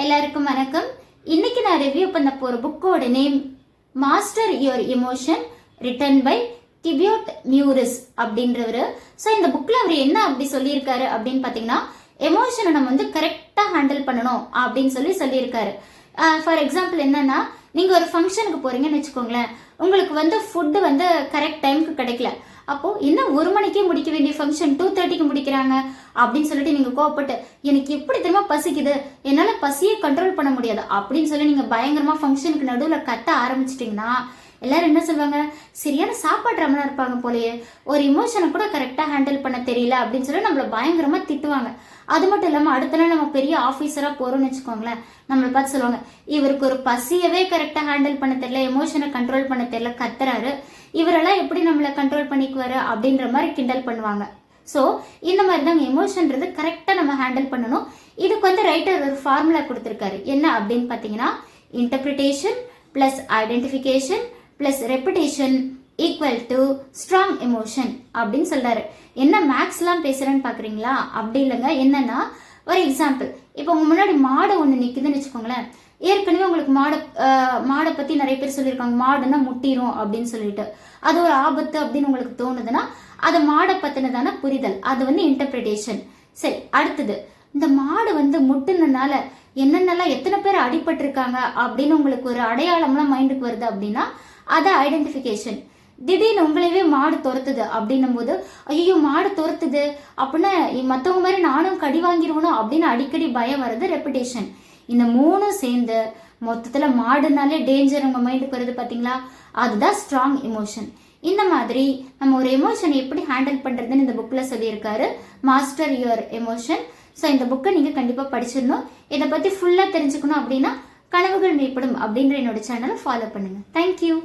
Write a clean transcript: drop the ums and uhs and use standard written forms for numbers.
எல்லாருக்கும் வணக்கம். இன்னைக்கு நான் ரிவ்யூ பண்ண போற புக்கோட name master your emotion, written by Thibaut Meurisse அப்படின்றவரு. ஸோ இந்த புக்ல அவர் என்ன அப்படி சொல்லியிருக்காரு அப்படின்னு பார்த்தீங்கன்னா, எமோஷனை நம்ம வந்து கரெக்டாக ஹேண்டில் பண்ணணும் அப்படின்னு சொல்லியிருக்காரு. ஃபார் எக்ஸாம்பிள் என்னன்னா, நீங்க ஒரு ஃபங்க்ஷனுக்கு போறீங்கன்னு வச்சுக்கோங்களேன், உங்களுக்கு வந்து ஃபுட்டு வந்து கரெக்ட் டைமுக்கு கிடைக்கல. அப்போ என்ன 1 மணிக்கே முடிக்க வேண்டிய ஃபங்க்ஷன் 2:30க்கு முடிக்கிறாங்க அப்படின்னு சொல்லிட்டு நீங்க கோவப்பட்டு, எனக்கு எப்படி தெரியுமா பசிக்குது, என்னால பசியை கண்ட்ரோல் பண்ண முடியாது அப்படின்னு சொல்லி நீங்க பயங்கரமா ஃபங்க்ஷனுக்கு நடுவில் கத்த ஆரம்பிச்சிட்டீங்கன்னா எல்லாரும் என்ன சொல்லுவாங்க, சரியான சாப்பாடு ரமணா இருப்பாங்க போலயே, ஒரு இமோஷனை கூட கரெக்டா ஹேண்டில் பண்ண தெரியல அப்படின்னு சொல்லி நம்மள பயங்கரமா திட்டுவாங்க. அது மட்டும் இல்லாம அடுத்த நாள் நம்ம பெரிய ஆபீசரா போறோம்னு வச்சுக்கோங்களேன், நம்மளை பார்த்து சொல்லுவாங்க, இவருக்கு ஒரு பசியவே கரெக்டா ஹேண்டில் பண்ண தெரியல, எமோஷனை கண்ட்ரோல் பண்ண தெரியல, கத்துறாரு, இவரெல்லாம் எப்படி நம்மளை கண்ட்ரோல் பண்ணிக்குவாரு அப்படின்ற மாதிரி கிண்டல் பண்ணுவாங்க. ஸோ இந்த மாதிரி தாங்க எமோஷன்றது கரெக்டாக நம்ம ஹேண்டில் பண்ணணும். இதுக்கு வந்து ரைட்டர் ஒரு ஃபார்முலா கொடுத்துருக்காரு. என்ன அப்படின்னு பார்த்தீங்கன்னா, interpretation plus identification plus reputation equal to strong emotion அப்படின்னு சொல்றாரு. என்ன மேக்ஸ்லாம் பேசுறேன்னு பாக்குறீங்களா? அப்படி இல்லைங்க. என்னன்னா, ஒரு எக்ஸாம்பிள், இப்போ உங்க முன்னாடி மாடு ஒன்று நிற்குதுன்னு வச்சுக்கோங்களேன். ஏற்கனவே உங்களுக்கு மாடை பத்தி நிறைய பேர் சொல்லியிருக்காங்க, மாடுன்னா முட்டிரும் அப்படின்னு சொல்லிட்டு, அது ஒரு ஆபத்து அப்படின்னு உங்களுக்கு தோணுதுன்னா அது மாடை பத்தினதான புரிதல், அது வந்து இன்டர்பிரிட்டேஷன். சரி, அடுத்தது, இந்த மாடு வந்து முட்டுனனால என்னென்னலாம் எத்தனை பேர் அடிபட்டிருக்காங்க அப்படின்னு உங்களுக்கு ஒரு அடையாளம்லாம் மைண்டுக்கு வருது அப்படின்னா அது ஐடென்டிஃபிகேஷன். திடீர்னு உங்களையவே மாடு துரத்துது அப்படின்னும் போது, ஐயோ மாடு துரத்துது அப்படின்னு மற்றவங்க மாதிரி நானும் கடி வாங்கிடுவணும் அப்படின்னு அடிக்கடி பயம் வருது, ரெப்புடேஷன். இந்த 3 சேர்ந்து மொத்தத்துல மாடுனாலே டேஞ்சர் உங்க மைண்டுக்கு வருது பாத்தீங்களா, அதுதான் ஸ்ட்ராங் எமோஷன். இந்த மாதிரி நம்ம ஒரு எமோஷனை எப்படி ஹேண்டில் பண்றதுன்னு இந்த புக்ல சொல்லியிருக்காரு, மாஸ்டர் யுவர் எமோஷன். ஸோ இந்த புக்கை நீங்க கண்டிப்பா படிச்சிடணும். இதை பத்தி ஃபுல்லா தெரிஞ்சுக்கணும் அப்படின்னா கனவுகள் மேம்படும் அப்படின்ற என்னோட சேனலை ஃபாலோ பண்ணுங்க. தேங்க்யூ.